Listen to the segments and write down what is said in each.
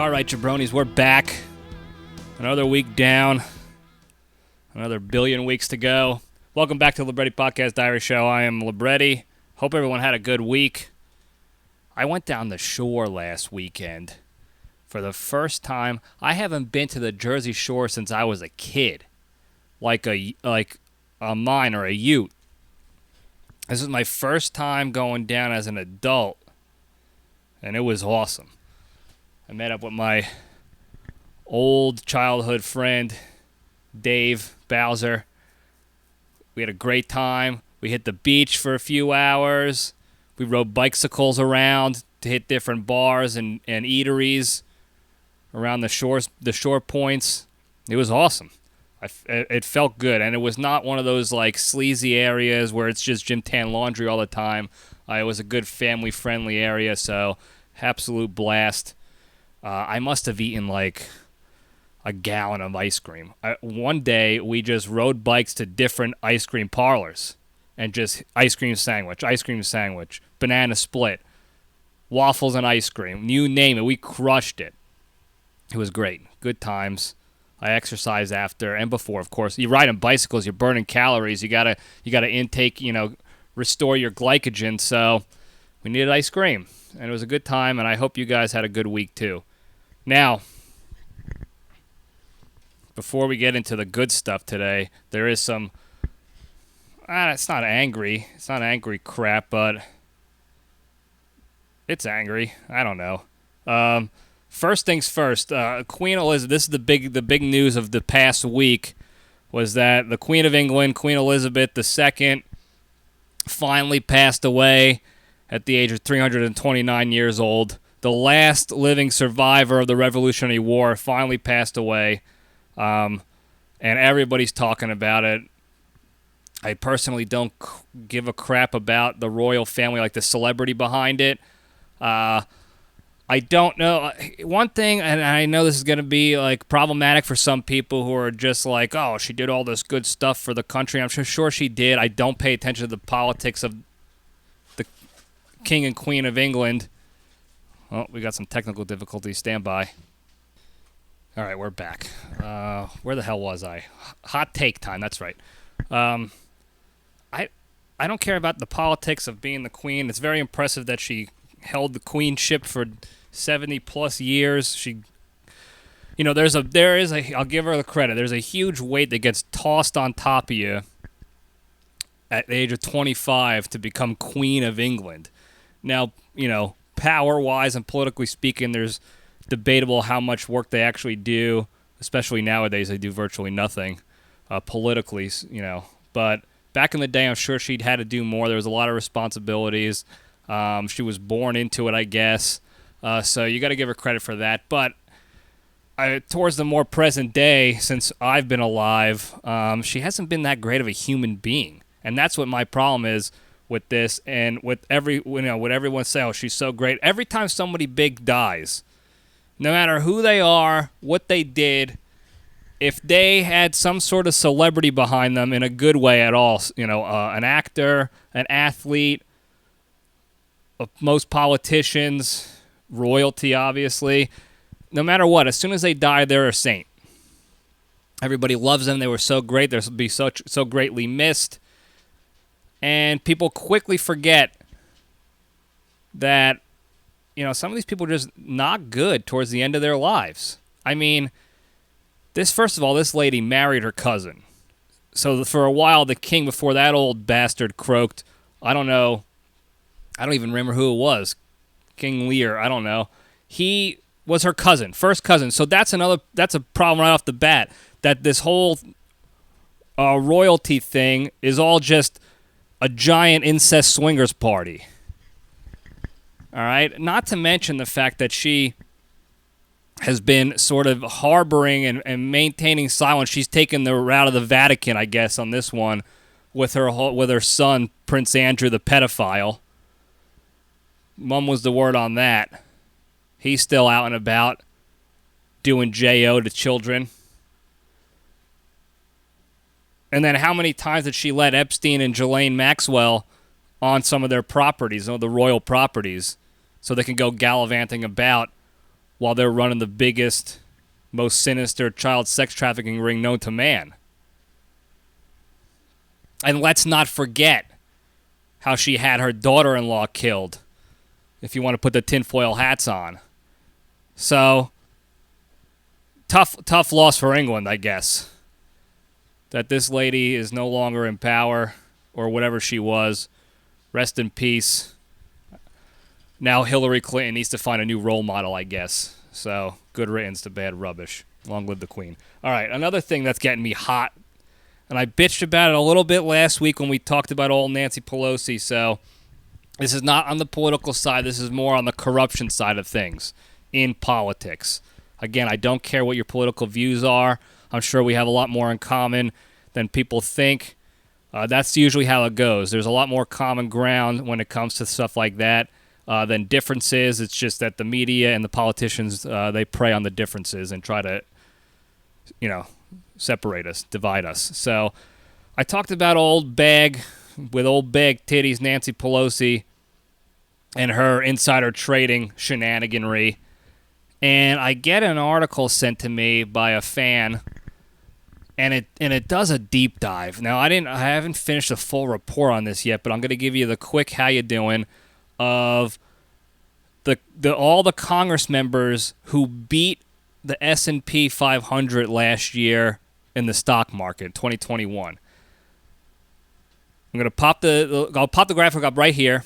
All right, jabronis, we're back. Another week down. Another billion weeks to go. Welcome back to the Libretti Podcast Diary Show. I am Libretti. Hope everyone had a good week. I went down the shore last weekend for the first time. I haven't been to the Jersey Shore since I was a kid, like a mine or a ute. This is my first time going down as an adult, and it was awesome. I met up with my old childhood friend, Dave Bowser. We had a great time. We hit the beach for a few hours. We rode bicycles around to hit different bars and eateries around the shore points. It was awesome. It felt good, and it was not one of those like sleazy areas where it's just gym tan laundry all the time. It was a good family-friendly area, so absolute blast. I must have eaten like a gallon of ice cream. One day, we just rode bikes to different ice cream parlors and just ice cream sandwich, banana split, waffles and ice cream. You name it, we crushed it. It was great. Good times. I exercised after and before, of course. You're riding bicycles, you're burning calories. You gotta intake, restore your glycogen. So we needed ice cream, and it was a good time. And I hope you guys had a good week too. Now, before we get into the good stuff today, there is some. It's not angry crap, but it's angry. I don't know. First things first, Queen Elizabeth. This is the big news of the past week, was that the Queen of England, Queen Elizabeth II, finally passed away at the age of 329 years old. The last living survivor of the Revolutionary War finally passed away, and everybody's talking about it. I personally don't give a crap about the royal family, like the celebrity behind it. I don't know. One thing, and I know this is going to be like problematic for some people who are just like, oh, she did all this good stuff for the country. I'm sure she did. I don't pay attention to the politics of the King and Queen of England. Oh, we got some technical difficulties. Stand by. All right, we're back. Where the hell was I? Hot take time. That's right. I don't care about the politics of being the queen. It's very impressive that she held the queenship for 70 plus years. She, I'll give her the credit. There's a huge weight that gets tossed on top of you at the age of 25 to become Queen of England. Now, power-wise and politically speaking, there's debatable how much work they actually do, especially nowadays. They do virtually nothing politically, But back in the day, I'm sure she'd had to do more. There was a lot of responsibilities. She was born into it, I guess. So you got to give her credit for that. But towards the more present day, since I've been alive, she hasn't been that great of a human being. And that's what my problem is with this. And with what everyone say, oh, she's so great. Every time somebody big dies, no matter who they are, what they did, if they had some sort of celebrity behind them in a good way at all, an actor, an athlete, most politicians, royalty, obviously, no matter what, as soon as they die, they're a saint. Everybody loves them. They were so great. They'll be so greatly missed. And people quickly forget that, some of these people are just not good towards the end of their lives. I mean, first of all, this lady married her cousin. So for a while, the king, before that old bastard croaked, I don't even remember who it was. King Lear, I don't know. He was her cousin, first cousin. So that's a problem right off the bat, that this whole royalty thing is all just a giant incest swingers party. All right? Not to mention the fact that she has been sort of harboring and maintaining silence. She's taken the route of the Vatican, I guess, on this one, with her son, Prince Andrew, the pedophile. Mum was the word on that. He's still out and about doing J.O. to children. And then how many times did she let Epstein and Ghislaine Maxwell on some of their properties, the royal properties, so they can go gallivanting about while they're running the biggest, most sinister child sex trafficking ring known to man. And let's not forget how she had her daughter-in-law killed, if you want to put the tinfoil hats on. So, tough loss for England, I guess. That this lady is no longer in power, or whatever she was. Rest in peace. Now Hillary Clinton needs to find a new role model, I guess. So, good riddance to bad rubbish. Long live the Queen. All right, another thing that's getting me hot, and I bitched about it a little bit last week when we talked about old Nancy Pelosi, so this is not on the political side. This is more on the corruption side of things in politics. Again, I don't care what your political views are. I'm sure we have a lot more in common than people think. That's usually how it goes. There's a lot more common ground when it comes to stuff like that than differences. It's just that the media and the politicians, they prey on the differences and try to, separate us, divide us. So I talked about old bag titties Nancy Pelosi and her insider trading shenaniganry. And I get an article sent to me by a fan, and it does a deep dive. Now I haven't finished a full report on this yet, but I'm going to give you the quick how you doing of all the Congress members who beat the S&P 500 last year in the stock market, 2021. I'm going to I'll pop the graphic up right here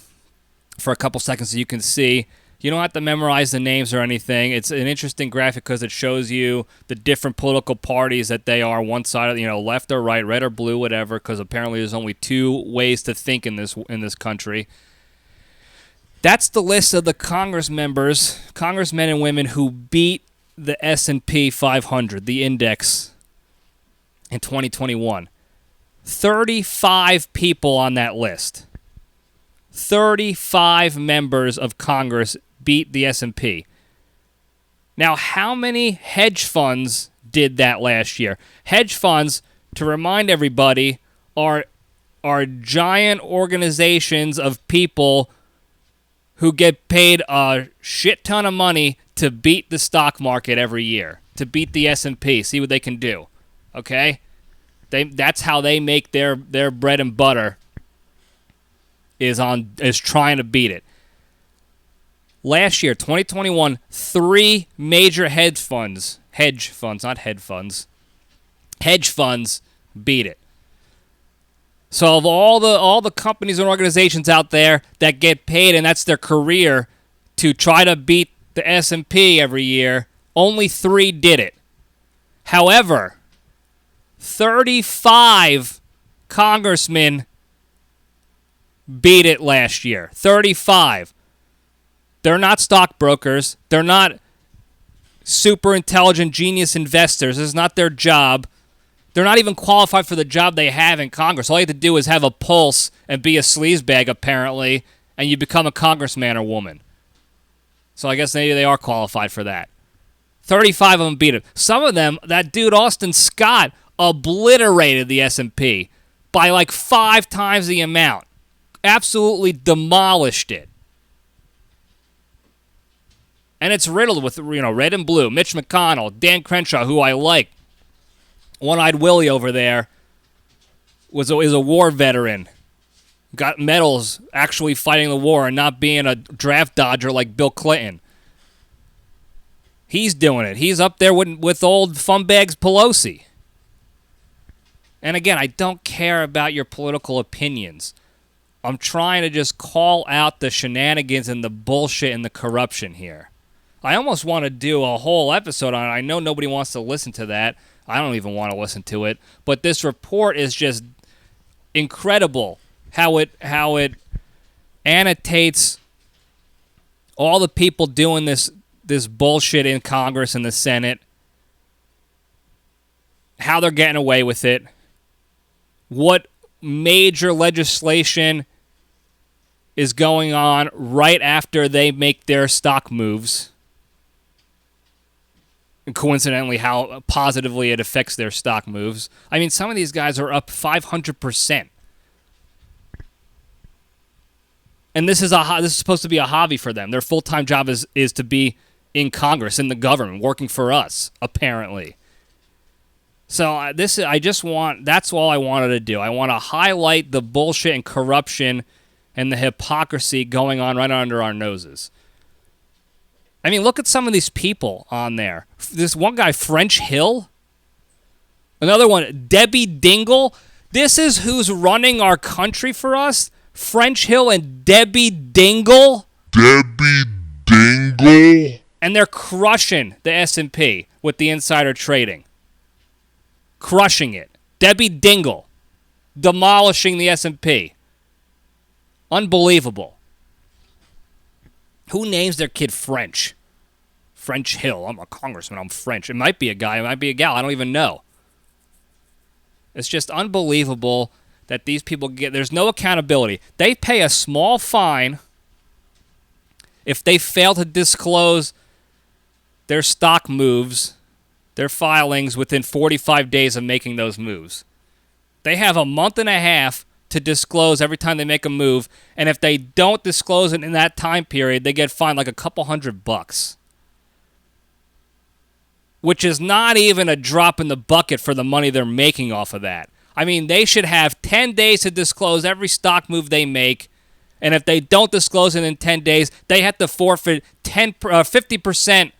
for a couple seconds so you can see. You don't have to memorize the names or anything. It's an interesting graphic because it shows you the different political parties that they are, one side, left or right, red or blue, whatever, because apparently there's only two ways to think in this country. That's the list of the congressmen and women who beat the S&P 500, the index, in 2021. 35 people on that list. 35 members of Congress beat the S&P. Now, how many hedge funds did that last year? Hedge funds, to remind everybody, are giant organizations of people who get paid a shit ton of money to beat the stock market every year, to beat the S&P, see what they can do. Okay? That's how they make their bread and butter, is trying to beat it. Last year, 2021, 3 major hedge funds beat it. So of all the companies and organizations out there that get paid, and that's their career, to try to beat the S&P every year, only 3 did it. However, 35 congressmen beat it last year. 35. They're not stockbrokers. They're not super intelligent genius investors. This is not their job. They're not even qualified for the job they have in Congress. All you have to do is have a pulse and be a sleazebag, apparently, and you become a congressman or woman. So I guess maybe they are qualified for that. 35 of them beat it. Some of them, that dude Austin Scott, obliterated the S&P by like 5 times the amount. Absolutely demolished it. And it's riddled with, red and blue. Mitch McConnell, Dan Crenshaw, who I like. One-Eyed Willie over there is a war veteran. Got medals actually fighting the war and not being a draft dodger like Bill Clinton. He's doing it. He's up there with old Funbags Pelosi. And again, I don't care about your political opinions. I'm trying to just call out the shenanigans and the bullshit and the corruption here. I almost want to do a whole episode on it. I know nobody wants to listen to that. I don't even want to listen to it. But this report is just incredible how it annotates all the people doing this bullshit in Congress and the Senate, how they're getting away with it, what major legislation is going on right after they make their stock moves, and coincidentally how positively it affects their stock moves. I mean, some of these guys are up 500%. And this is supposed to be a hobby for them. Their full-time job is to be in Congress, in the government, working for us, apparently. So that's all I wanted to do. I want to highlight the bullshit and corruption and the hypocrisy going on right under our noses. I mean, look at some of these people on there. This one guy, French Hill. Another one, Debbie Dingle. This is who's running our country for us? French Hill and Debbie Dingle? Debbie Dingle? And they're crushing the S&P with the insider trading. Crushing it. Debbie Dingle. Demolishing the S&P. Unbelievable. Who names their kid French? French Hill. I'm a congressman. I'm French. It might be a guy. It might be a gal. I don't even know. It's just unbelievable that these people get... There's no accountability. They pay a small fine if they fail to disclose their stock moves, their filings within 45 days of making those moves. They have a month and a half to disclose every time they make a move, and if they don't disclose it in that time period, they get fined like a couple $100, which is not even a drop in the bucket for the money they're making off of that. I mean, they should have 10 days to disclose every stock move they make, and if they don't disclose it in 10 days, they have to forfeit 50%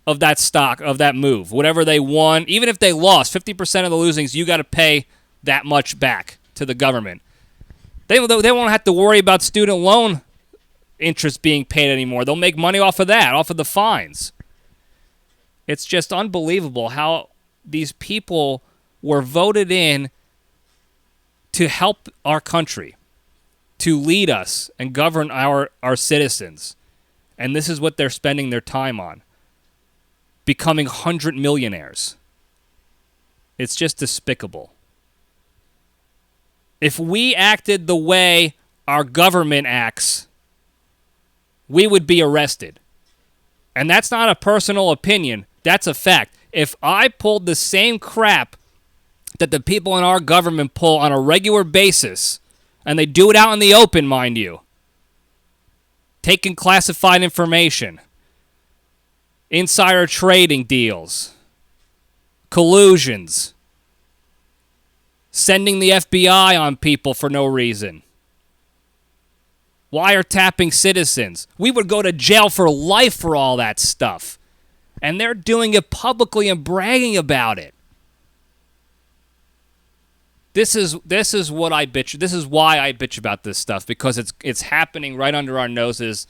of that stock, of that move. Whatever they won, even if they lost, 50% of the losings, you got to pay that much back to the government. They won't have to worry about student loan interest being paid anymore. They'll make money off of that, off of the fines. It's just unbelievable how these people were voted in to help our country, to lead us and govern our citizens. And this is what they're spending their time on. Becoming 100 millionaires. It's just despicable. If we acted the way our government acts, we would be arrested. And that's not a personal opinion. That's a fact. If I pulled the same crap that the people in our government pull on a regular basis, and they do it out in the open, mind you, taking classified information, insider trading deals, collusions, sending the FBI on people for no reason, wiretapping citizens. We would go to jail for life for all that stuff. And they're doing it publicly and bragging about it. This is what I bitch. This is why I bitch about this stuff, because it's happening right under our noses.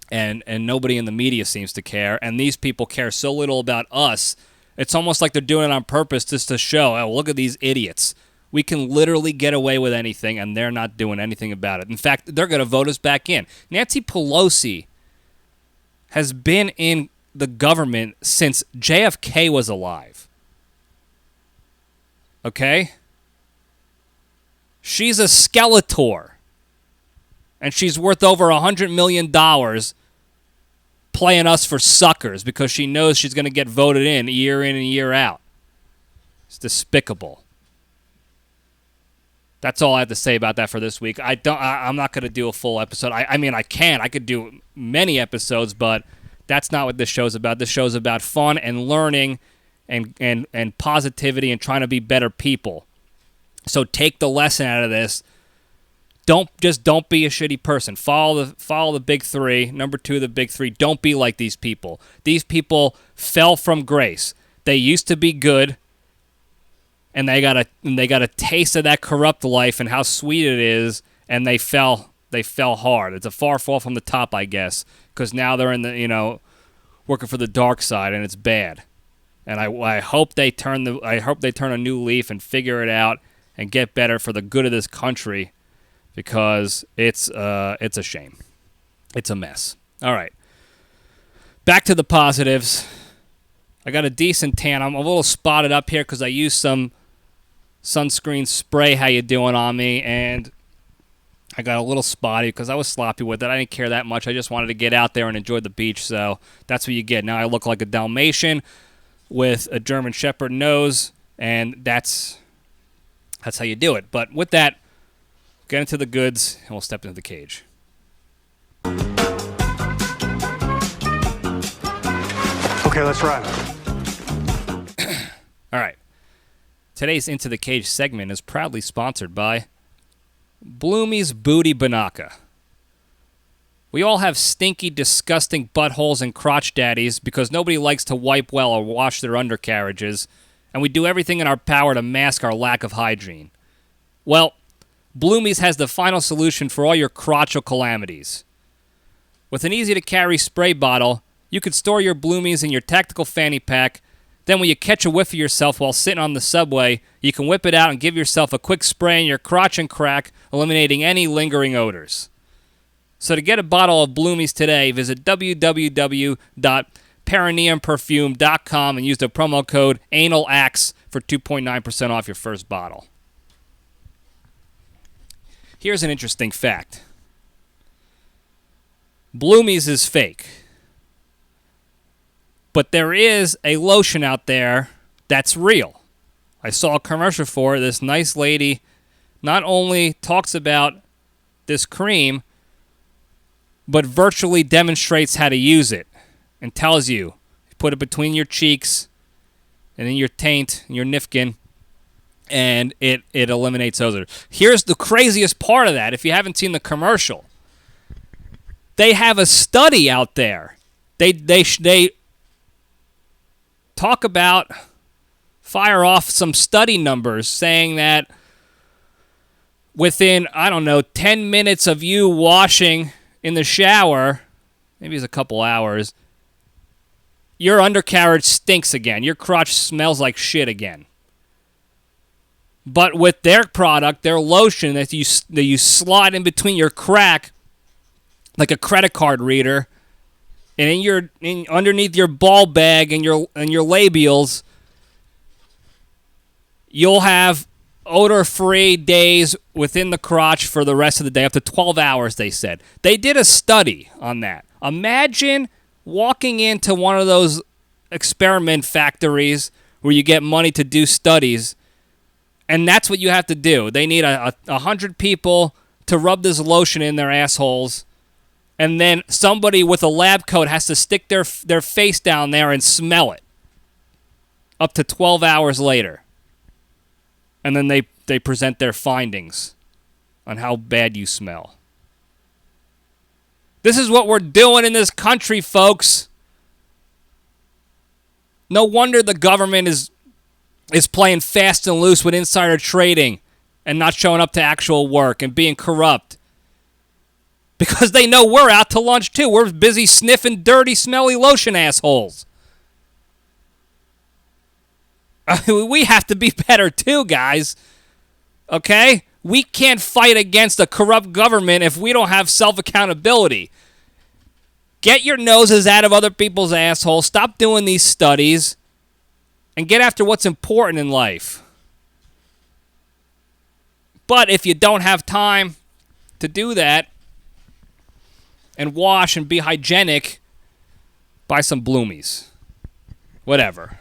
And nobody in the media seems to care, and these people care so little about us. It's almost like they're doing it on purpose just to show, oh, look at these idiots. We can literally get away with anything, and they're not doing anything about it. In fact, they're going to vote us back in. Nancy Pelosi has been in the government since JFK was alive. Okay? She's a Skeletor, and she's worth over $100 million playing us for suckers because she knows she's going to get voted in and year out. It's despicable. That's all I have to say about that for this week. I'm not going to do a full episode. I mean, I could do many episodes, but that's not what this show's about. This show's about fun and learning and positivity and trying to be better people. So take the lesson out of this. Don't be a shitty person. Follow the big three. Number 2, the big three. Don't be like these people. These people fell from grace. They used to be good, and they got a taste of that corrupt life and how sweet it is, and they fell hard. It's a far fall from the top, I guess, because now they're in the working for the dark side, and it's bad. And I hope they turn a new leaf and figure it out and get better for the good of this country. Because it's a shame. It's a mess. All right. Back to the positives. I got a decent tan. I'm a little spotted up here because I used some sunscreen spray, how you doing, on me, and I got a little spotty because I was sloppy with it. I didn't care that much. I just wanted to get out there and enjoy the beach, so that's what you get. Now I look like a Dalmatian with a German Shepherd nose, and that's how you do it. But with that, get into the goods, and we'll step into the cage. Okay, let's run. All right. Today's Into the Cage segment is proudly sponsored by Bloomy's Booty Banaka. We all have stinky, disgusting buttholes and crotch daddies because nobody likes to wipe well or wash their undercarriages, and we do everything in our power to mask our lack of hygiene. Well, Bloomy's has the final solution for all your crotchal calamities. With an easy-to-carry spray bottle, you can store your Bloomies in your tactical fanny pack. Then when you catch a whiff of yourself while sitting on the subway, you can whip it out and give yourself a quick spray in your crotch and crack, eliminating any lingering odors. So to get a bottle of Bloomies today, visit www.perineumperfume.com and use the promo code ANALAXE for 2.9% off your first bottle. Here's an interesting fact. Bloomies is fake. But there is a lotion out there that's real. I saw a commercial for it. This nice lady not only talks about this cream, but virtually demonstrates how to use it and tells you put it between your cheeks and in your taint, your nifkin, and it eliminates odor. Here's the craziest part of that. If you haven't seen the commercial, they have a study out there. They talk about, fire off some study numbers saying that within, 10 minutes of you washing in the shower, maybe it's a couple hours, your undercarriage stinks again. Your crotch smells like shit again. But with their product, their lotion that you slide in between your crack like a credit card reader, and underneath your ball bag and your labials, you'll have odor-free days within the crotch for the rest of the day, up to 12 hours, they said. They did a study on that. Imagine walking into one of those experiment factories where you get money to do studies, and that's what you have to do. They need 100 people to rub this lotion in their assholes, and then somebody with a lab coat has to stick their face down there and smell it up to 12 hours later. And then they present their findings on how bad you smell. This is what we're doing in this country, folks. No wonder the government is playing fast and loose with insider trading and not showing up to actual work and being corrupt. Because they know we're out to lunch too. We're busy sniffing dirty, smelly lotion assholes. We have to be better too, guys. Okay? We can't fight against a corrupt government if we don't have self-accountability. Get your noses out of other people's assholes. Stop doing these studies. And get after what's important in life. But if you don't have time to do that and wash and be hygienic, buy some Bloomies. Whatever.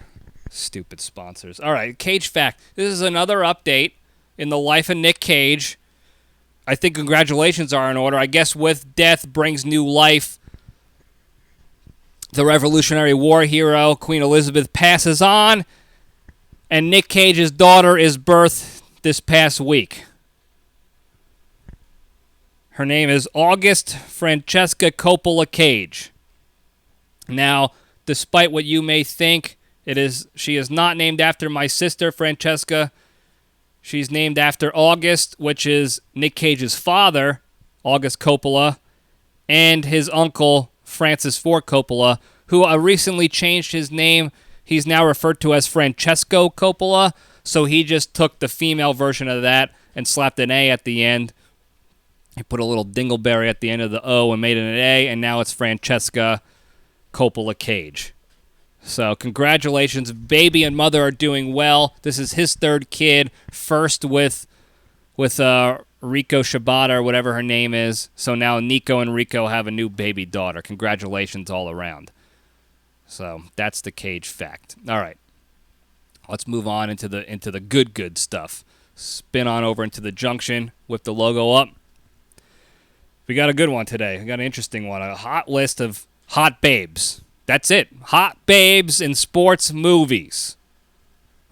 Stupid sponsors. All right, Cage Fact. This is another update in the life of Nic Cage. I think congratulations are in order. I guess with death brings new life. The Revolutionary War hero, Queen Elizabeth, passes on, and Nic Cage's daughter is birthed this past week. Her name is August Francesca Coppola Cage. Now, despite what you may think, she is not named after my sister, Francesca. She's named after August, which is Nic Cage's father, August Coppola, and his uncle, Francis Ford Coppola, who recently changed his name. He's now referred to as Francesco Coppola, so he just took the female version of that and slapped an A at the end. He put a little dingleberry at the end of the O and made it an A, and now it's Francesca Coppola Cage. So congratulations. Baby and mother are doing well. This is his third kid, first with Rico Shibata or whatever her name is. So now Nico and Rico have a new baby daughter. Congratulations all around. So that's the Cage fact. All right. Let's move on into the good stuff. Spin on over into the junction, whip the logo up. We got a good one today. We got an interesting one. A hot list of hot babes. That's it. Hot babes in sports movies.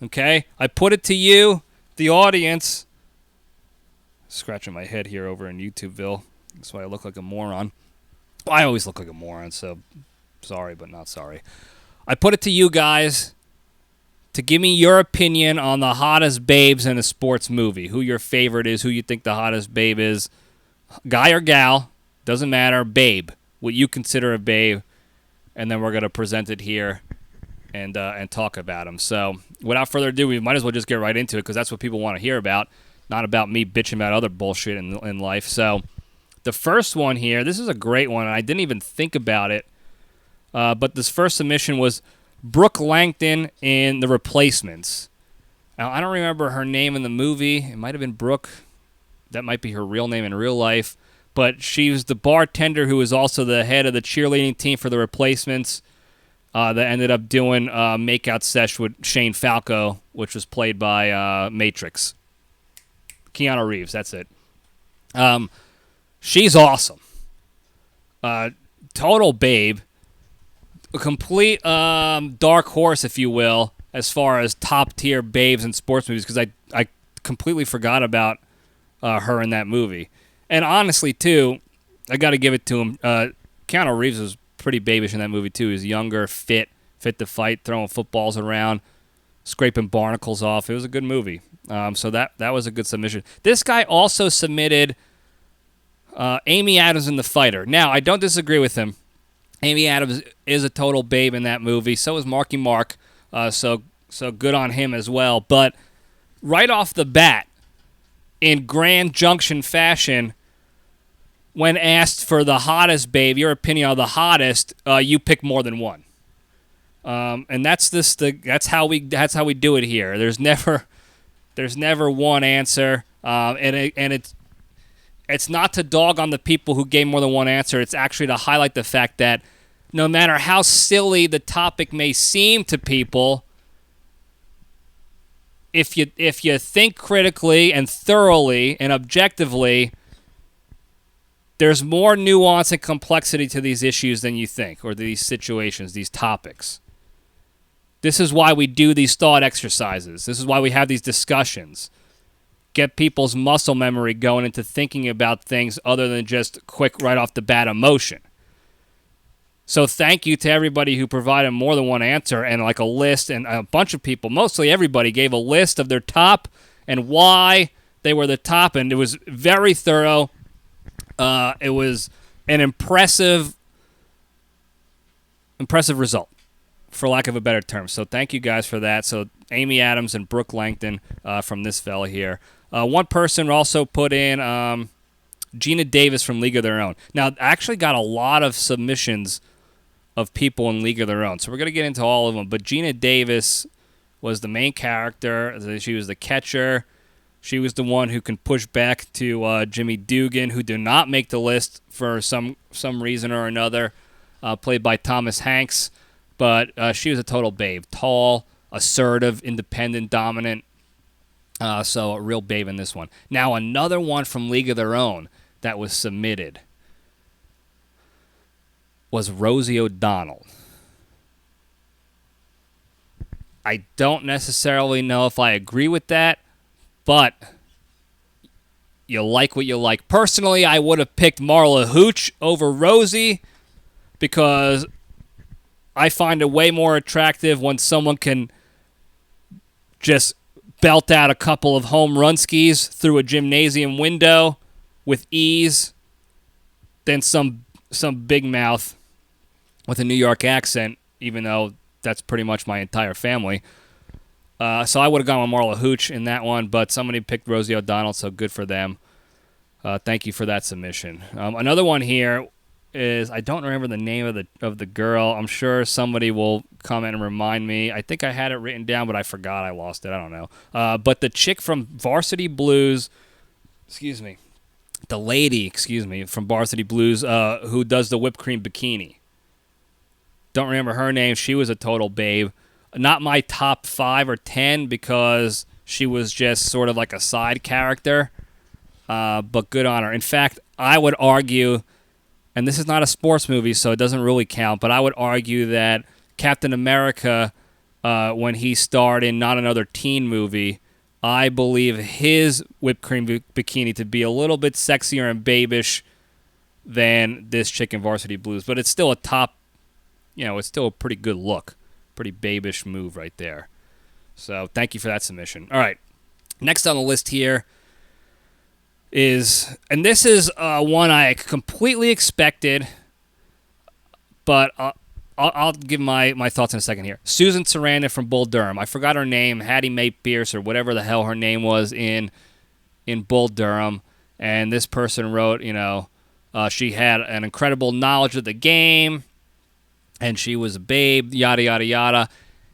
Okay? I put it to you, the audience. Scratching my head here over in YouTubeville. That's why I look like a moron. Well, I always look like a moron, so sorry, but not sorry. I put it to you guys to give me your opinion on the hottest babes in a sports movie. Who your favorite is, who you think the hottest babe is. Guy or gal, doesn't matter, babe. What you consider a babe. And then we're going to present it here and talk about them. So without further ado, we might as well just get right into it because that's what people want to hear about, not about me bitching about other bullshit in life. So the first one here, this is a great one, and I didn't even think about it. But this first submission was Brooke Langton in The Replacements. Now, I don't remember her name in the movie. It might have been Brooke. That might be her real name in real life. But she was the bartender who was also the head of the cheerleading team for The Replacements that ended up doing a makeout sesh with Shane Falco, which was played by Matrix. Keanu Reeves, that's it. She's awesome. Total babe. A complete dark horse, if you will, as far as top-tier babes in sports movies, because I completely forgot about her in that movie. And honestly, too, I got to give it to him. Keanu Reeves was pretty babish in that movie, too. He was younger, fit to fight, throwing footballs around, scraping barnacles off. It was a good movie. So that was a good submission. This guy also submitted Amy Adams in The Fighter. Now, I don't disagree with him. Amy Adams is a total babe in that movie. So is Marky Mark. So good on him as well. But right off the bat, in Grand Junction fashion, when asked for the hottest babe, your opinion on the hottest, you pick more than one. And that's how we do it here. There's never one answer. And it's not to dog on the people who gave more than one answer. It's actually to highlight the fact that no matter how silly the topic may seem to people, if you think critically and thoroughly and objectively, there's more nuance and complexity to these issues than you think, or these situations, these topics. This is why we do these thought exercises. This is why we have these discussions. Get people's muscle memory going into thinking about things other than just quick right off the bat emotion. So thank you to everybody who provided more than one answer and like a list, and a bunch of people, mostly everybody, gave a list of their top and why they were the top, and it was very thorough. It was an impressive result, for lack of a better term. So thank you guys for that. So Amy Adams and Brooke Langton from this fella here. One person also put in Gina Davis from League of Their Own. Now, I actually got a lot of submissions of people in League of Their Own, so we're going to get into all of them. But Gina Davis was the main character. She was the catcher. She was the one who can push back to Jimmy Dugan, who did not make the list for some reason or another, played by Thomas Hanks. But she was a total babe. Tall, assertive, independent, dominant. So a real babe in this one. Now, another one from League of Their Own that was submitted was Rosie O'Donnell. I don't necessarily know if I agree with that, but you like what you like. Personally, I would have picked Marla Hooch over Rosie because I find it way more attractive when someone can just belt out a couple of home run skis through a gymnasium window with ease than some big mouth with a New York accent, even though that's pretty much my entire family. So I would have gone with Marla Hooch in that one, but somebody picked Rosie O'Donnell, so good for them. Thank you for that submission. Another one here is, I don't remember the name of the girl. I'm sure somebody will comment and remind me. I think I had it written down, but I forgot. I lost it. I don't know. But the chick from Varsity Blues, the lady, from Varsity Blues, who does the whipped cream bikini. Don't remember her name. She was a total babe. Not my top 5 or 10 because she was just sort of like a side character, but good on her. In fact, I would argue and this is not a sports movie, so it doesn't really count, but I would argue that Captain America, when he starred in Not Another Teen Movie, I believe his whipped cream bikini to be a little bit sexier and babish than this chick in Varsity Blues, but it's still it's still a pretty good look. Pretty babish move right there. So thank you for that submission. All right. Next on the list here is, and this is one I completely expected, but I'll give my thoughts in a second here. Susan Sarandon from Bull Durham. I forgot her name, Hattie Mae Pierce or whatever the hell her name was in Bull Durham. And this person wrote, she had an incredible knowledge of the game, and she was a babe, yada, yada, yada.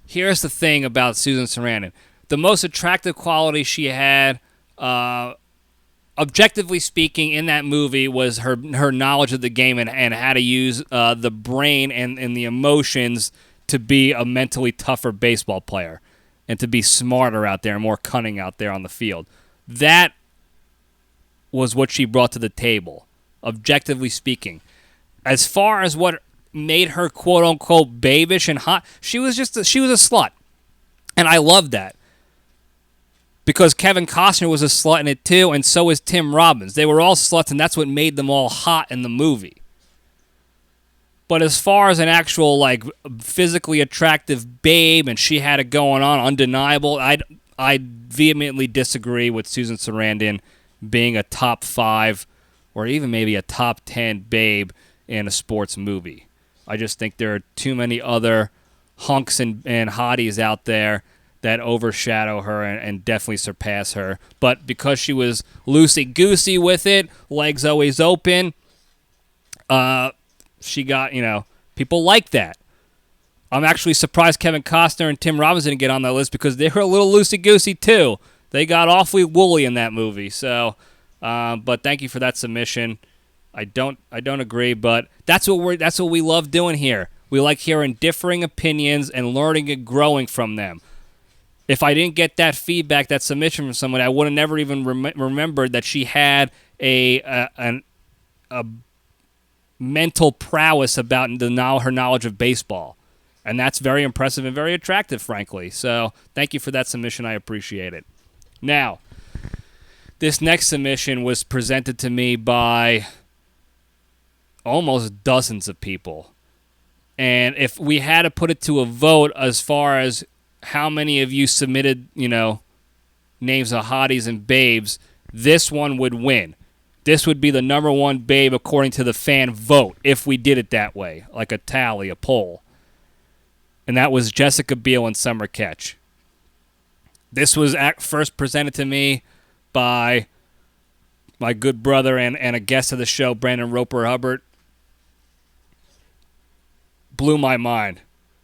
Here's the thing about Susan Sarandon. The most attractive quality she had, objectively speaking, in that movie was her knowledge of the game and how to use the brain and the emotions to be a mentally tougher baseball player and to be smarter out there and more cunning out there on the field. That was what she brought to the table, objectively speaking. As far as what made her quote-unquote babish and hot, she was a slut. And I love that. Because Kevin Costner was a slut in it too, and so is Tim Robbins. They were all sluts, and that's what made them all hot in the movie. But as far as an actual, physically attractive babe, and she had it going on, undeniable, I vehemently disagree with Susan Sarandon being a top 5 or even maybe a top 10 babe in a sports movie. I just think there are too many other hunks and hotties out there that overshadow her and definitely surpass her. But because she was loosey-goosey with it, legs always open, she got, people like that. I'm actually surprised Kevin Costner and Tim Robbins didn't get on that list because they were a little loosey-goosey too. They got awfully woolly in that movie. So, but thank you for that submission. I don't agree, but that's what we love doing here. We like hearing differing opinions and learning and growing from them. If I didn't get that feedback, that submission from someone, I would have never even remembered that she had a mental prowess about her knowledge of baseball. And that's very impressive and very attractive, frankly. So thank you for that submission. I appreciate it. Now, this next submission was presented to me by almost dozens of people. And if we had to put it to a vote as far as how many of you submitted, names of hotties and babes, this one would win. This would be the number one babe according to the fan vote if we did it that way, like a tally, a poll. And that was Jessica Biel in Summer Catch. This was first presented to me by my good brother and a guest of the show, Brandon Roper Hubbard. Blew my mind.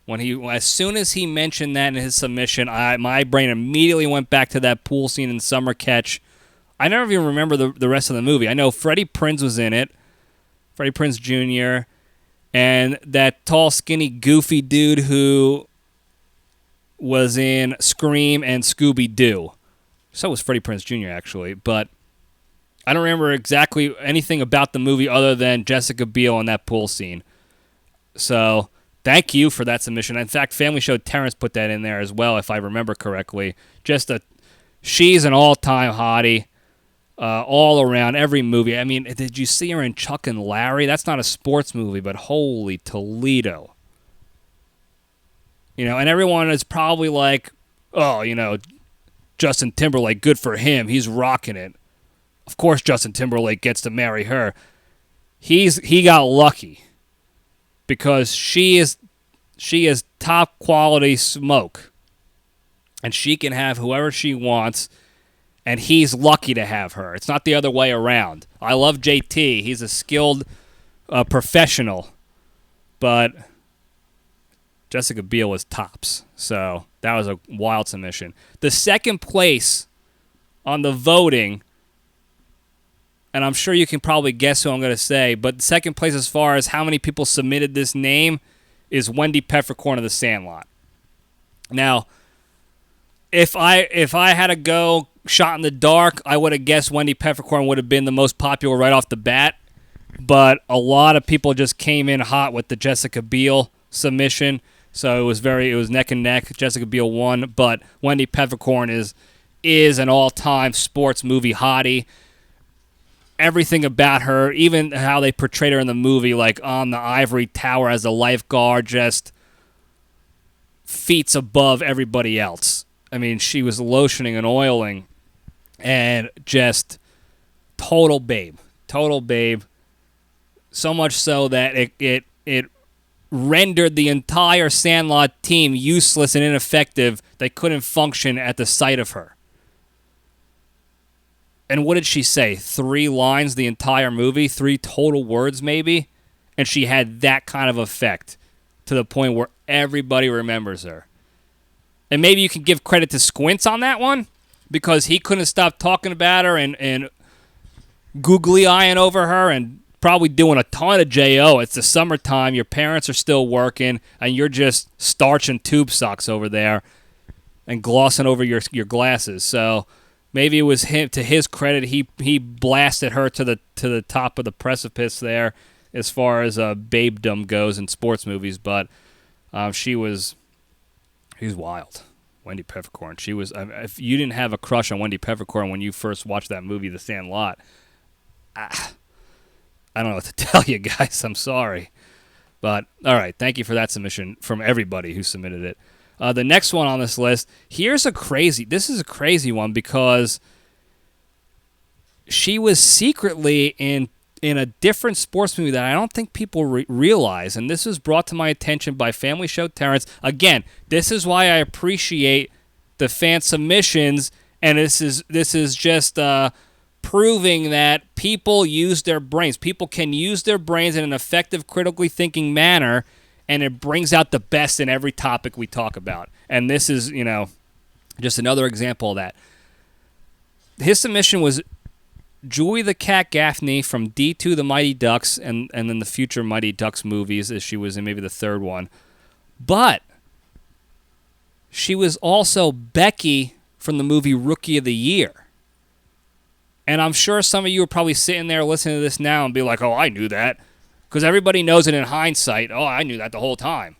As soon as he mentioned that in his submission, my brain immediately went back to that pool scene in Summer Catch. I never even remember the rest of the movie. I know Freddie Prinze was in it, Freddie Prinze Jr., and that tall, skinny, goofy dude who was in Scream and Scooby-Doo. So was Freddie Prinze Jr., actually, but I don't remember exactly anything about the movie other than Jessica Biel in that pool scene. So thank you for that submission. In fact, Family Show Terrence put that in there as well, if I remember correctly. She's an all-time hottie, all around every movie. I mean, did you see her in Chuck and Larry? That's not a sports movie, but holy Toledo. And everyone is probably like, oh, Justin Timberlake, good for him. He's rocking it. Of course Justin Timberlake gets to marry her. He got lucky. Because she is top quality smoke. And she can have whoever she wants, and he's lucky to have her. It's not the other way around. I love JT. He's a skilled professional. But Jessica Biel was tops. So that was a wild submission. The second place on the voting, and I'm sure you can probably guess who I'm going to say, but second place as far as how many people submitted this name is Wendy Peppercorn of the Sandlot. Now, if I had to go shot in the dark, I would have guessed Wendy Peppercorn would have been the most popular right off the bat. but a lot of people just came in hot with the Jessica Biel submission. So it was neck and neck. Jessica Biel won, but Wendy Peppercorn is an all-time sports movie hottie. Everything about her, even how they portrayed her in the movie, like on the ivory tower as a lifeguard, just feats above everybody else. I mean, she was lotioning and oiling, and just total babe. So much so that it rendered the entire Sandlot team useless and ineffective. They couldn't function at the sight of her. And what did she say? 3 lines the entire movie? 3 total words maybe? And she had that kind of effect to the point where everybody remembers her. And maybe you can give credit to Squints on that one, because he couldn't stop talking about her and googly-eyeing over her and probably doing a ton of J.O. It's the summertime. Your parents are still working, and you're just starching tube socks over there and glossing over your glasses. So maybe it was him. To his credit, he blasted her to the top of the precipice there, as far as babedom goes in sports movies. But she was wild. Wendy Peppercorn. She was. If you didn't have a crush on Wendy Peppercorn when you first watched that movie, The Sandlot, I don't know what to tell you guys. I'm sorry. But all right, thank you for that submission from everybody who submitted it. The next one on this list, this is a crazy one, because she was secretly in a different sports movie that I don't think people realize, and this was brought to my attention by Family Show Terrence. Again, this is why I appreciate the fan submissions, and this is just proving that people use their brains. People can use their brains in an effective, critically thinking manner, and it brings out the best in every topic we talk about. And this is, just another example of that. His submission was Julie the Cat Gaffney from D2 The Mighty Ducks, and then the future Mighty Ducks movies, as she was in maybe the third one. But she was also Becky from the movie Rookie of the Year. And I'm sure some of you are probably sitting there listening to this now and be like, oh, I knew that. Because everybody knows it in hindsight. Oh, I knew that the whole time.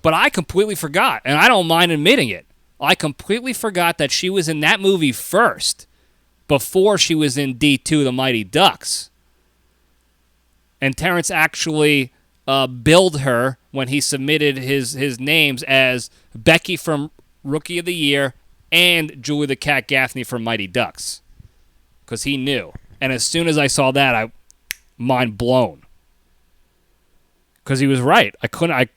But I completely forgot, and I don't mind admitting it. I completely forgot that she was in that movie first, before she was in D2 The Mighty Ducks. And Terrence actually billed her when he submitted his names as Becky from Rookie of the Year and Julie the Cat Gaffney from Mighty Ducks. Because he knew. And as soon as I saw that, mind blown. Because he was right. I couldn't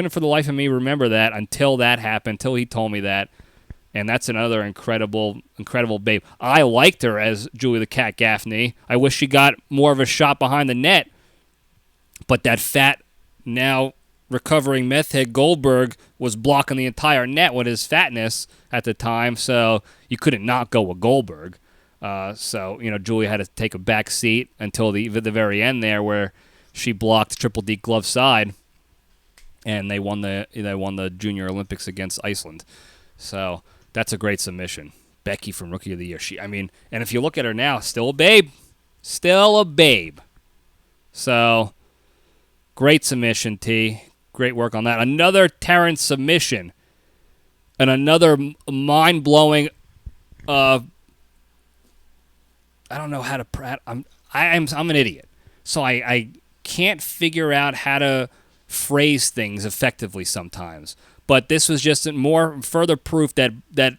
for the life of me remember that until that happened, until he told me that. And that's another incredible babe. I liked her as Julie the Cat Gaffney. I wish she got more of a shot behind the net. But that fat, now recovering meth head Goldberg was blocking the entire net with his fatness at the time. So you couldn't not go with Goldberg. So Julie had to take a back seat until the very end there, where she blocked Triple D glove side, and they won the Junior Olympics against Iceland. So that's a great submission. Becky from Rookie of the Year. And if you look at her now, still a babe. So great submission, T. Great work on that. Another Terrence submission, and another mind-blowing. I don't know how to. I'm an idiot, so I can't figure out how to phrase things effectively sometimes. But this was just further proof that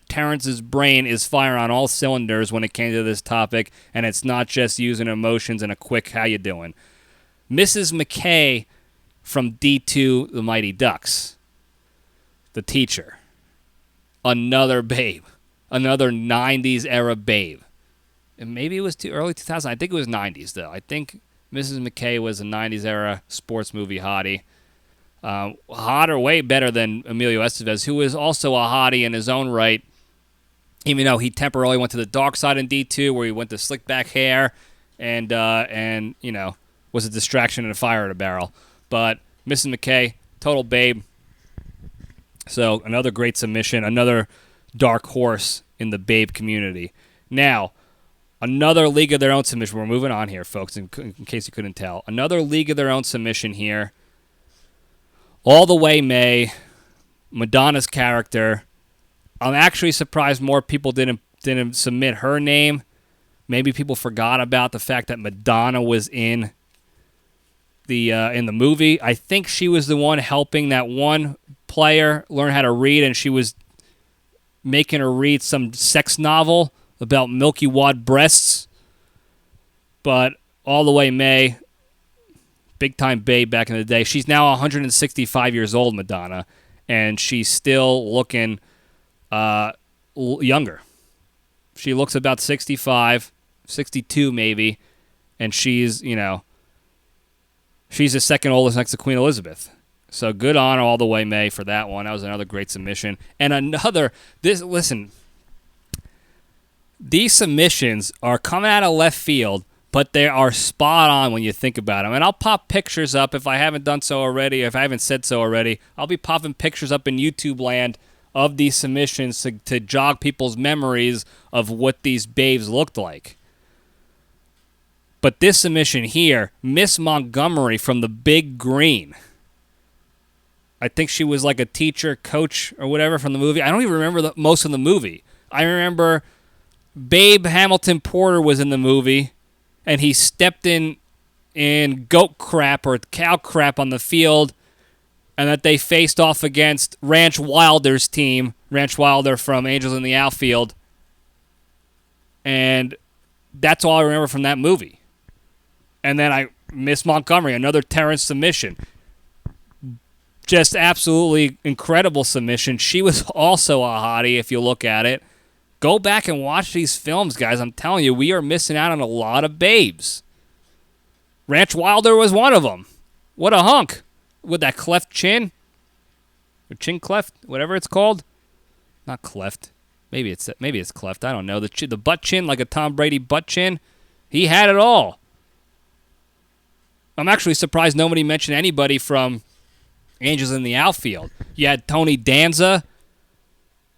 Terrence's brain is firing on all cylinders when it came to this topic, and it's not just using emotions and a quick "how you doing." Mrs. McKay from D2 The Mighty Ducks, the teacher, another babe, another 90s era babe. And maybe it was too early 2000. I think it was 90s, though. I think Mrs. McKay was a 90s era sports movie hottie. Hotter, way better than Emilio Estevez, who was also a hottie in his own right, even though he temporarily went to the dark side in D2, where he went to slick back hair and was a distraction and a fire at a barrel. But Mrs. McKay, total babe. So another great submission, another dark horse in the babe community. Now, Another League of Their Own submission. We're moving on here, folks, in case you couldn't tell. Another League of Their Own submission here. All the Way May, Madonna's character. I'm actually surprised more people didn't submit her name. Maybe people forgot about the fact that Madonna was in the movie. I think she was the one helping that one player learn how to read, and she was making her read some sex novel about milky wad breasts. But All the Way May, big time babe back in the day. She's now 165 years old, Madonna, and she's still looking younger. She looks about 65, 62 maybe, and she's the second oldest next to Queen Elizabeth. So good on All the Way May for that one. That was another great submission. And listen, these submissions are coming out of left field, but they are spot on when you think about them. And I'll pop pictures up if I haven't done so already, if I haven't said so already. I'll be popping pictures up in YouTube land of these submissions to jog people's memories of what these babes looked like. But this submission here, Miss Montgomery from the Big Green. I think she was like a teacher, coach, or whatever from the movie. I don't even remember most of the movie. I remember Babe Hamilton Porter was in the movie, and he stepped in goat crap or cow crap on the field, and that they faced off against Ranch Wilder's team, Ranch Wilder from Angels in the Outfield. And that's all I remember from that movie. And then Miss Montgomery, another Terrence submission. Just absolutely incredible submission. She was also a hottie if you look at it. Go back and watch these films, guys. I'm telling you, we are missing out on a lot of babes. Ranch Wilder was one of them. What a hunk. With that cleft chin. Or chin cleft, whatever it's called. Not cleft. Maybe it's cleft. I don't know. The butt chin, like a Tom Brady butt chin. He had it all. I'm actually surprised nobody mentioned anybody from Angels in the Outfield. You had Tony Danza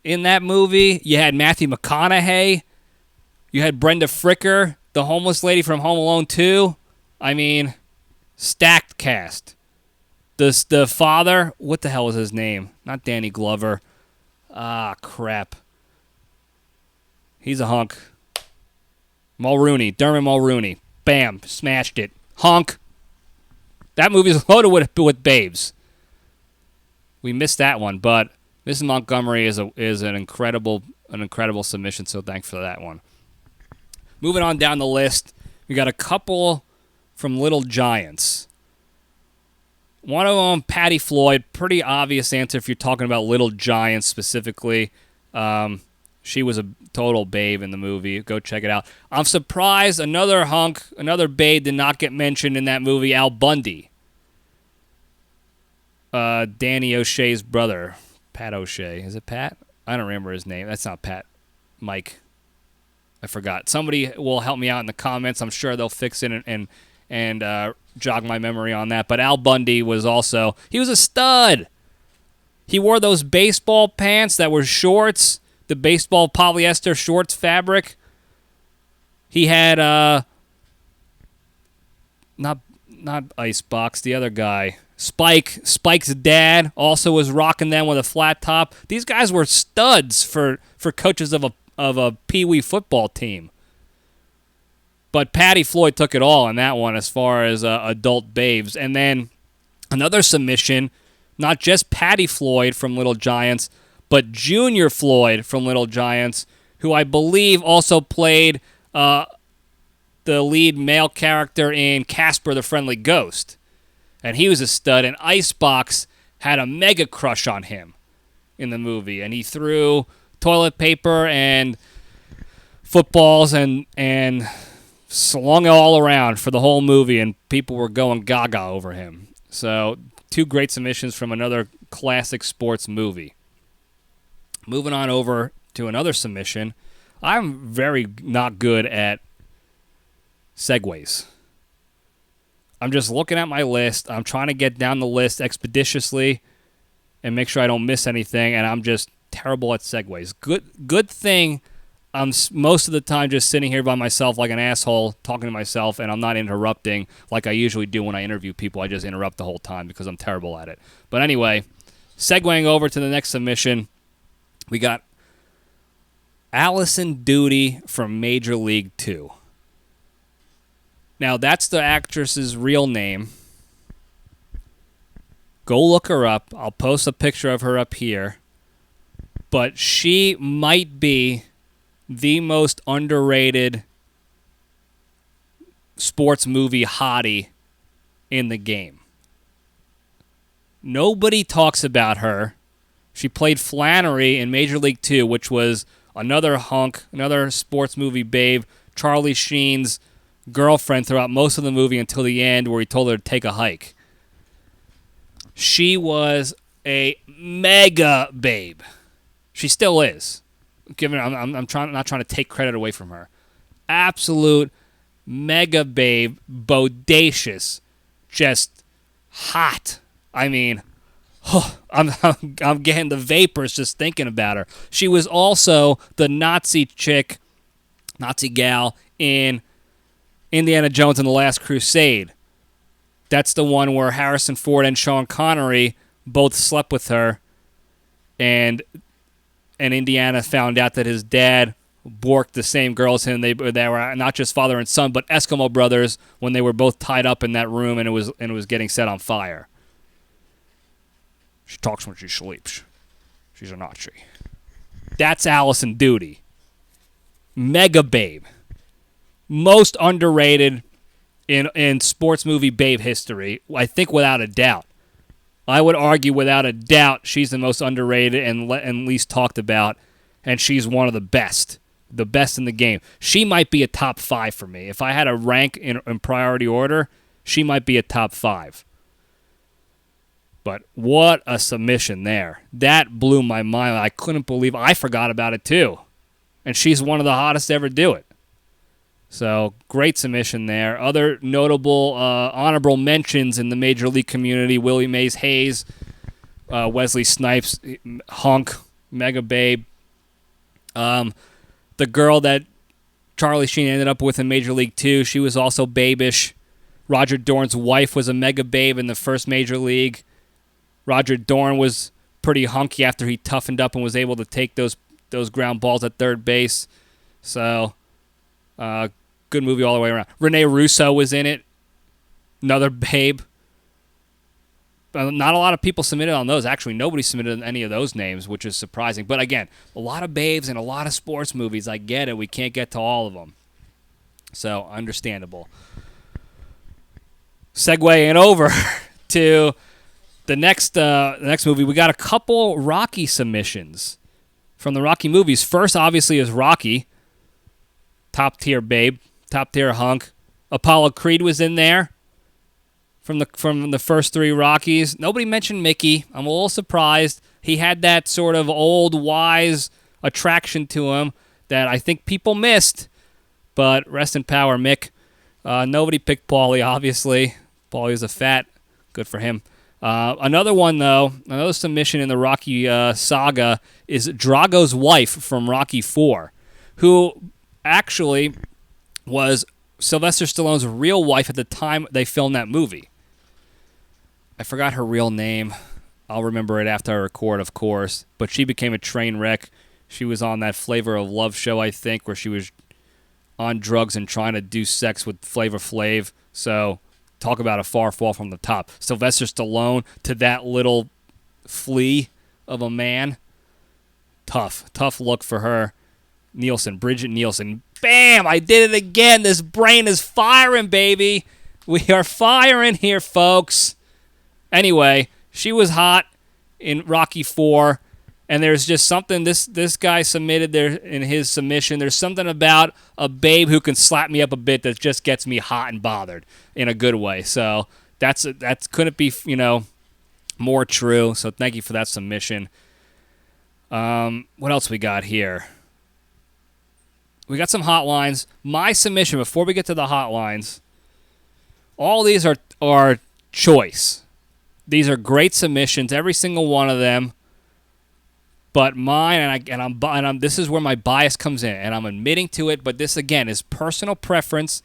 in that movie. You had Matthew McConaughey. You had Brenda Fricker, the homeless lady from Home Alone 2. I mean, stacked cast. The father, what the hell was his name? Not Danny Glover. Ah, crap. He's a hunk. Mulrooney, Dermot Mulrooney. Bam, smashed it. Hunk. That movie's loaded with babes. We missed that one, but Mrs. Montgomery is an incredible submission, so thanks for that one. Moving on down the list, we got a couple from Little Giants. One of them, Patty Floyd, pretty obvious answer if you're talking about Little Giants specifically. She was a total babe in the movie. Go check it out. I'm surprised another hunk, another babe did not get mentioned in that movie, Al Bundy. Danny O'Shea's brother. Pat O'Shea. Is it Pat? I don't remember his name. That's not Pat. Mike. I forgot. Somebody will help me out in the comments. I'm sure they'll fix it and jog my memory on that. But Al Bundy was also... He was a stud. He wore those baseball pants that were shorts. The baseball polyester shorts fabric. He had... Not Icebox. The other guy... Spike's dad also was rocking them with a flat top. These guys were studs for coaches of a pee-wee football team. But Patty Floyd took it all in that one as far as adult babes. And then another submission, not just Patty Floyd from Little Giants, but Junior Floyd from Little Giants, who I believe also played the lead male character in Casper the Friendly Ghost. And he was a stud, and Icebox had a mega crush on him in the movie. And he threw toilet paper and footballs and slung it all around for the whole movie, and people were going gaga over him. So, two great submissions from another classic sports movie. Moving on over to another submission. I'm very not good at segues. I'm just looking at my list. I'm trying to get down the list expeditiously and make sure I don't miss anything, and I'm just terrible at segues. Good thing I'm most of the time just sitting here by myself like an asshole talking to myself, and I'm not interrupting like I usually do when I interview people. I just interrupt the whole time because I'm terrible at it. But anyway, segueing over to the next submission, we got Allison Doody from Major League 2. Now, that's the actress's real name. Go look her up. I'll post a picture of her up here. But she might be the most underrated sports movie hottie in the game. Nobody talks about her. She played Flannery in Major League 2, which was another hunk, another sports movie babe, Charlie Sheen's girlfriend throughout most of the movie until the end where he told her to take a hike. She was a mega babe. She still is. I'm not trying to take credit away from her. Absolute mega babe, bodacious, just hot. I mean, I'm getting the vapors just thinking about her. She was also the Nazi gal in Indiana Jones and the Last Crusade. That's the one where Harrison Ford and Sean Connery both slept with her, and Indiana found out that his dad borked the same girl as him. They were not just father and son, but Eskimo brothers when they were both tied up in that room and it was getting set on fire. She talks when she sleeps. She's a Nazi. That's Allison Doody. Mega babe. Most underrated in sports movie babe history, I think without a doubt. I would argue without a doubt she's the most underrated and least talked about, and she's one of the best in the game. She might be a top 5 for me. If I had a rank in priority order, she might be a top 5. But what a submission there. That blew my mind. I couldn't believe I forgot about it too. And she's one of the hottest to ever do it. So, great submission there. Other notable honorable mentions in the Major League community: Willie Mays Hayes, Wesley Snipes, hunk, mega babe. The girl that Charlie Sheen ended up with in Major League 2, she was also babish. Roger Dorn's wife was a mega babe in the first Major League. Roger Dorn was pretty hunky after he toughened up and was able to take those ground balls at third base. So, good movie all the way around. Rene Russo was in it. Another babe. Not a lot of people submitted on those. Actually, nobody submitted any of those names, which is surprising. But again, a lot of babes and a lot of sports movies. I get it. We can't get to all of them. So, understandable. Segueing over to the next movie. We got a couple Rocky submissions from the Rocky movies. First, obviously, is Rocky. Top tier babe. Top tier hunk. Apollo Creed was in there from the first 3 Rockies. Nobody mentioned Mickey. I'm a little surprised. He had that sort of old, wise attraction to him that I think people missed. But rest in power, Mick. Nobody picked Paulie, obviously. Paulie was a fat. Good for him. Another one, though, another submission in the Rocky saga is Drago's wife from Rocky IV, who actually was Sylvester Stallone's real wife at the time they filmed that movie. I forgot her real name. I'll remember it after I record, of course. But she became a train wreck. She was on that Flavor of Love show, I think, where she was on drugs and trying to do sex with Flavor Flav. So, talk about a far fall from the top. Sylvester Stallone to that little flea of a man. Tough look for her. Bridget Nielsen. Bam! I did it again. This brain is firing, baby. We are firing here, folks. Anyway, she was hot in Rocky IV, and there's just something this guy submitted there in his submission. There's something about a babe who can slap me up a bit that just gets me hot and bothered in a good way. So that couldn't be more true. So thank you for that submission. What else we got here? We got some hotlines. My submission, before we get to the hotlines, all these are choice. These are great submissions, every single one of them. But mine, this is where my bias comes in, and I'm admitting to it. But this again is personal preference.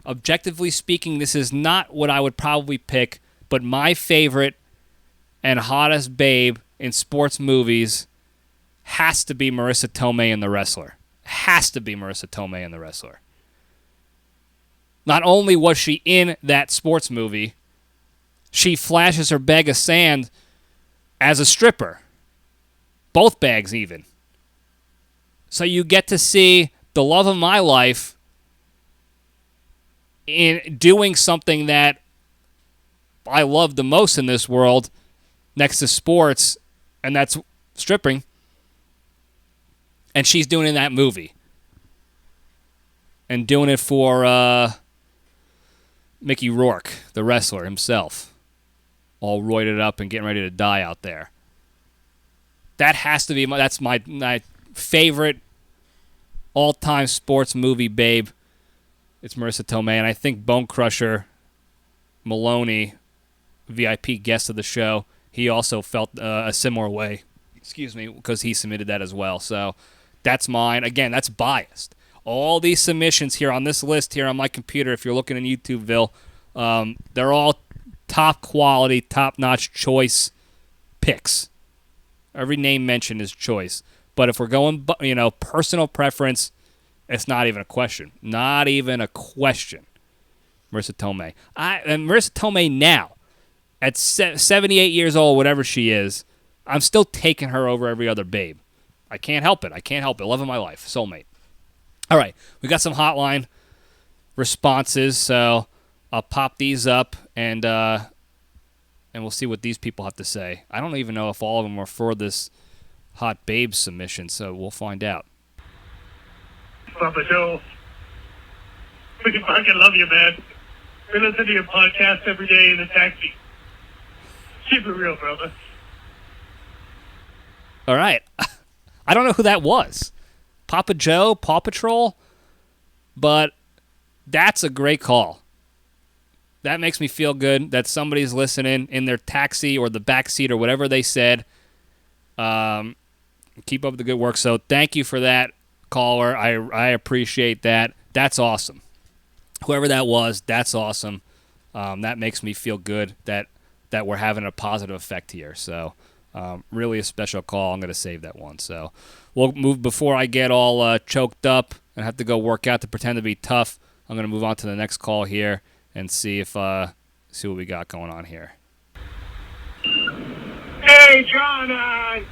Objectively speaking, this is not what I would probably pick. But my favorite and hottest babe in sports movies has to be Marissa Tomei in The Wrestler. Has to be Marissa Tomei in The Wrestler. Not only was she in that sports movie, she flashes her bag of sand as a stripper. Both bags even. So you get to see the love of my life in doing something that I love the most in this world next to sports, and that's stripping. And she's doing it in that movie. And doing it for Mickey Rourke, the wrestler himself. All roided up and getting ready to die out there. That has to be that's my favorite all-time sports movie babe. It's Marissa Tomei, and I think Bone Crusher Maloney, VIP guest of the show, he also felt a similar way. Excuse me, because he submitted that as well. So that's mine. Again, that's biased. All these submissions here on this list here on my computer, if you're looking in YouTubeville, they're all top quality, top-notch choice picks. Every name mentioned is choice. But if we're going, personal preference, it's not even a question. Not even a question. Marissa Tomei. And Marissa Tomei now, at 78 years old, whatever she is, I'm still taking her over every other babe. I can't help it. Love of my life. Soulmate. All right. We got some hotline responses, so I'll pop these up and we'll see what these people have to say. I don't even know if all of them were for this hot babe submission, so we'll find out. Papa Joe, we fucking love you, man. We listen to your podcast every day in the taxi. Keep it real, brother. All right. I don't know who that was. Papa Joe, Paw Patrol, but that's a great call. That makes me feel good that somebody's listening in their taxi or the back seat or whatever they said. Keep up the good work. So thank you for that, caller. I appreciate that. That's awesome. Whoever that was, that's awesome. That makes me feel good that we're having a positive effect here. So really a special call. I'm going to save that one. So we'll move before I get all choked up and have to go work out to pretend to be tough. I'm going to move on to the next call here and see what we got going on here. Hey, John.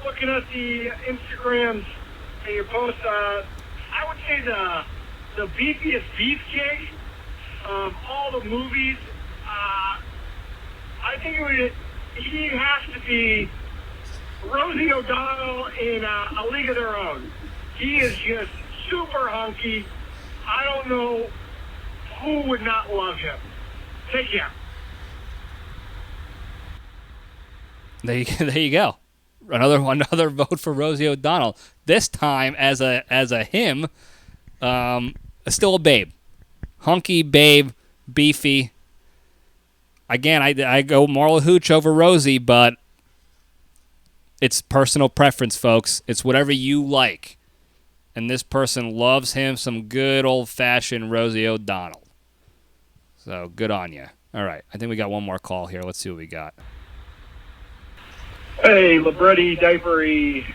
Looking at the Instagrams and your posts, I would say the beefiest beefcake of all the movies. I think he has to be Rosie O'Donnell in A League of Their Own. He is just super hunky. I don't know who would not love him. Take care. There you go. Another vote for Rosie O'Donnell. This time as a him, still a babe, hunky babe, beefy. Again, I go Marla Hooch over Rosie, but it's personal preference, folks. It's whatever you like, and this person loves him some good old fashioned Rosie O'Donnell. So good on you. All right, I think we got one more call here. Let's see what we got. Hey, Libretti Diary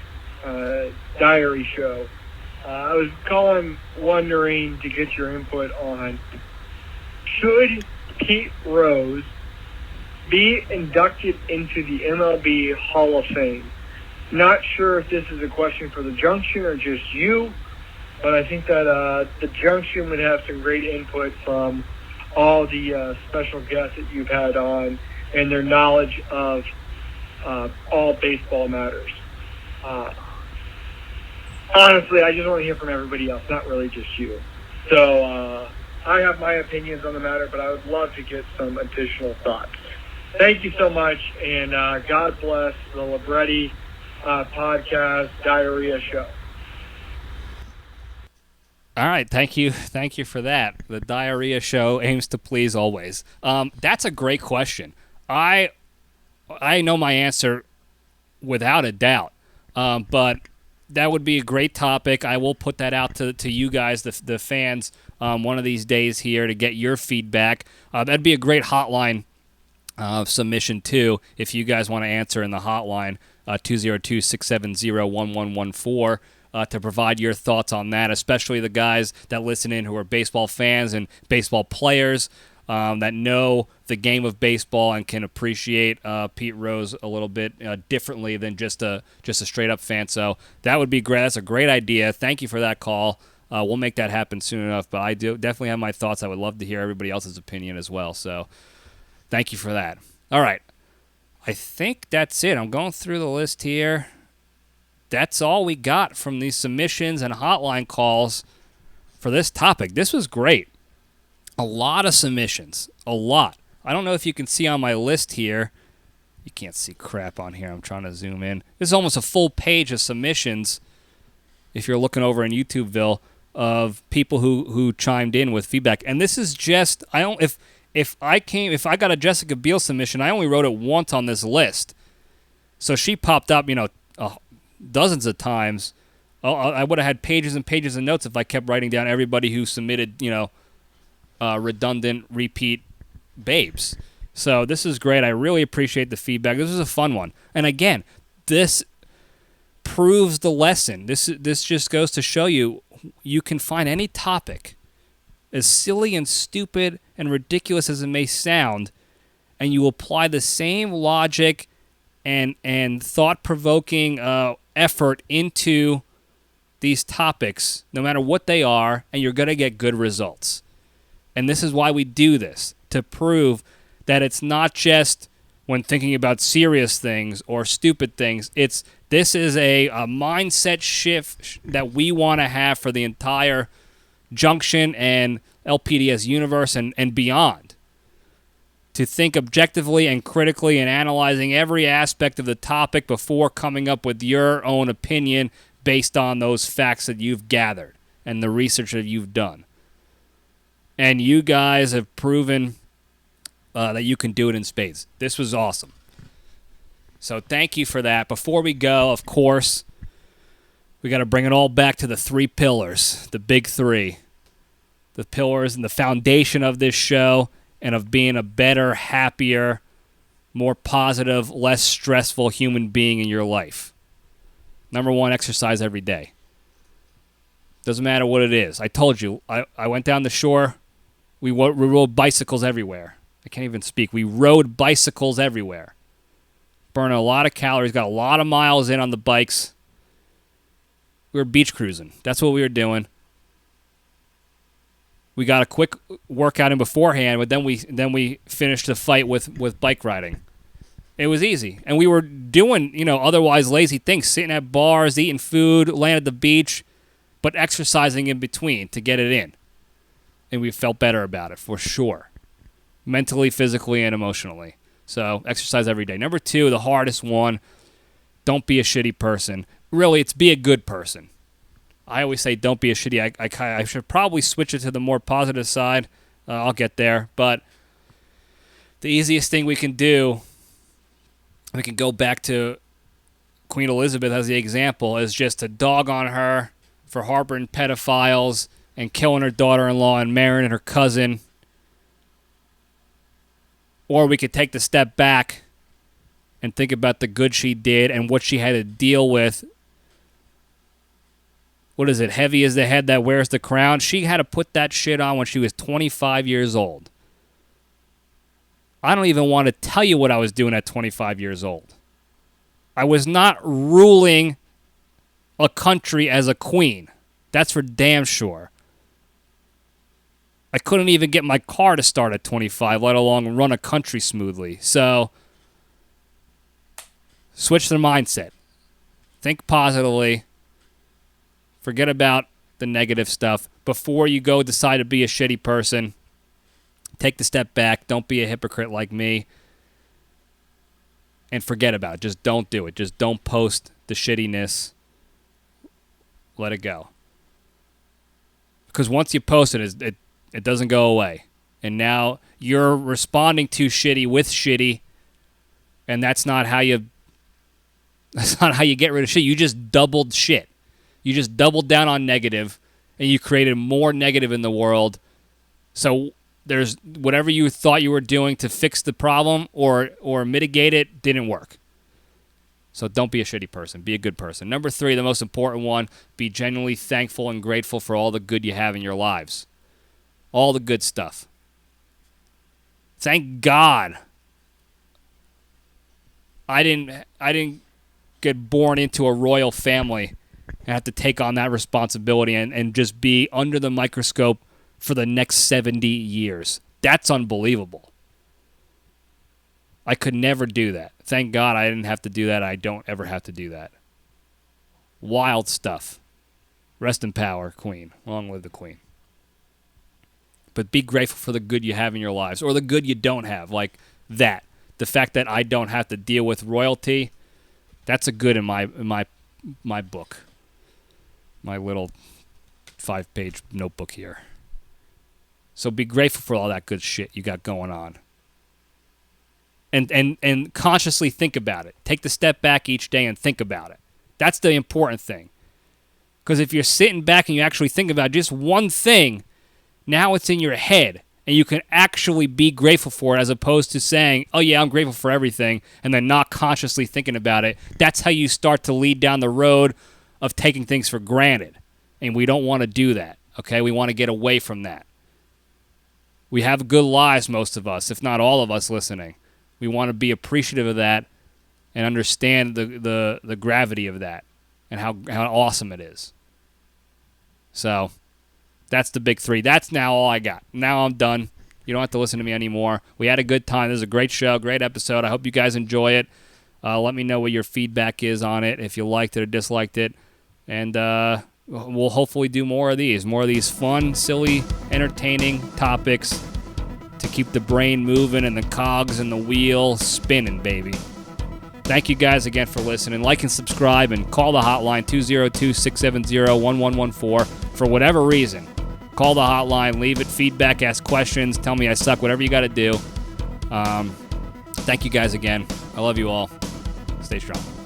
Show. I was wondering to get your input on, should Pete Rose be inducted into the MLB Hall of Fame? Not sure if this is a question for the Junction or just you, but I think that the Junction would have some great input from all the special guests that you've had on and their knowledge of all baseball matters. Honestly, I just want to hear from everybody else, not really just you. So I have my opinions on the matter, but I would love to get some additional thoughts. Thank you so much, and God bless the Libretti Podcast Diary Show. All right, thank you for that. The Diarrhea Show aims to please always. That's a great question. I know my answer without a doubt. But that would be a great topic. I will put that out to you guys, the fans, one of these days here to get your feedback. That'd be a great hotline submission, too, if you guys want to answer in the hotline, 202-670-1114, to provide your thoughts on that, especially the guys that listen in who are baseball fans and baseball players that know the game of baseball and can appreciate Pete Rose a little bit differently than just a straight-up fan. So that would be great. That's a great idea. Thank you for that call. We'll make that happen soon enough, but I do definitely have my thoughts. I would love to hear everybody else's opinion as well. So thank you for that. All right. I think that's it. I'm going through the list here. That's all we got from these submissions and hotline calls for this topic. This was great. A lot of submissions. A lot. I don't know if you can see on my list here. You can't see crap on here. I'm trying to zoom in. This is almost a full page of submissions, if you're looking over in YouTubeville, of people who chimed in with feedback. And this is just, if I got a Jessica Biel submission, I only wrote it once on this list. So she popped up, dozens of times. I would have had pages and pages of notes if I kept writing down everybody who submitted, redundant, repeat babes. So this is great. I really appreciate the feedback. This was a fun one. And again, this proves the lesson. This just goes to show you can find any topic, as silly and stupid and ridiculous as it may sound, and you apply the same logic and thought-provoking effort into these topics, no matter what they are, and you're going to get good results. And this is why we do this, to prove that it's not just when thinking about serious things or stupid things. This is a mindset shift that we want to have for the entire Junction and LPDS universe and beyond. To think objectively and critically and analyzing every aspect of the topic before coming up with your own opinion based on those facts that you've gathered and the research that you've done. And you guys have proven that you can do it in spades. This was awesome. So thank you for that. Before we go, of course, we got to bring it all back to the three pillars, the big three. The pillars and the foundation of this show and of being a better, happier, more positive, less stressful human being in your life. Number one, exercise every day. Doesn't matter what it is. I told you, I went down the shore. We rode bicycles everywhere. I can't even speak. We rode bicycles everywhere. Burning a lot of calories, got a lot of miles in on the bikes. We were beach cruising. That's what we were doing. We got a quick workout in beforehand, but then we finished the fight with bike riding. It was easy. And we were doing, otherwise lazy things, sitting at bars, eating food, laying at the beach, but exercising in between to get it in. And we felt better about it, for sure. Mentally, physically, and emotionally. So exercise every day. Number two, the hardest one, don't be a shitty person. Really, it's be a good person. I always say don't be a shitty. I should probably switch it to the more positive side. I'll get there. But the easiest thing we can do, we can go back to Queen Elizabeth as the example, is just to dog on her for harboring pedophiles and killing her daughter-in-law and marrying her cousin. Or we could take the step back and think about the good she did and what she had to deal with. What is it? Heavy is the head that wears the crown. She had to put that shit on when she was 25 years old. I don't even want to tell you what I was doing at 25 years old. I was not ruling a country as a queen. That's for damn sure. I couldn't even get my car to start at 25, let alone run a country smoothly. So, switch the mindset. Think positively. Forget about the negative stuff. Before you go decide to be a shitty person, take the step back. Don't be a hypocrite like me. And forget about it. Just don't do it. Just don't post the shittiness. Let it go. Because once you post it, it doesn't go away. And now you're responding to shitty with shitty, and that's not how you That's not how you get rid of shit. You just doubled shit. You just doubled down on negative, and you created more negative in the world. So there's whatever you thought you were doing to fix the problem or mitigate it didn't work. So don't be a shitty person. Be a good person. Number 3, the most important one, be genuinely thankful and grateful for all the good you have in your lives. All the good stuff. Thank God I didn't get born into a royal family and have to take on that responsibility and just be under the microscope for the next 70 years. That's unbelievable. I could never do that. Thank God I didn't have to do that. I don't ever have to do that. Wild stuff. Rest in power, Queen. Long live the Queen. But be grateful for the good you have in your lives, or the good you don't have, like that. The fact that I don't have to deal with royalty, that's a good in my book. My little 5-page notebook here. So be grateful for all that good shit you got going on. And consciously think about it. Take the step back each day and think about it. That's the important thing. Because if you're sitting back and you actually think about just one thing, now it's in your head. And you can actually be grateful for it as opposed to saying, oh yeah, I'm grateful for everything, and then not consciously thinking about it. That's how you start to lead down the road of taking things for granted. And we don't want to do that, okay? We want to get away from that. We have good lives, most of us, if not all of us listening. We want to be appreciative of that and understand the gravity of that and how awesome it is. So that's the big 3. That's now all I got. Now I'm done. You don't have to listen to me anymore. We had a good time. This is a great show, great episode. I hope you guys enjoy it. Let me know what your feedback is on it, if you liked it or disliked it. And we'll hopefully do more of these fun, silly, entertaining topics to keep the brain moving and the cogs and the wheel spinning, baby. Thank you guys again for listening. Like and subscribe and call the hotline 202-670-1114 for whatever reason. Call the hotline, leave it feedback, ask questions, tell me I suck, whatever you got to do. Thank you guys again. I love you all. Stay strong.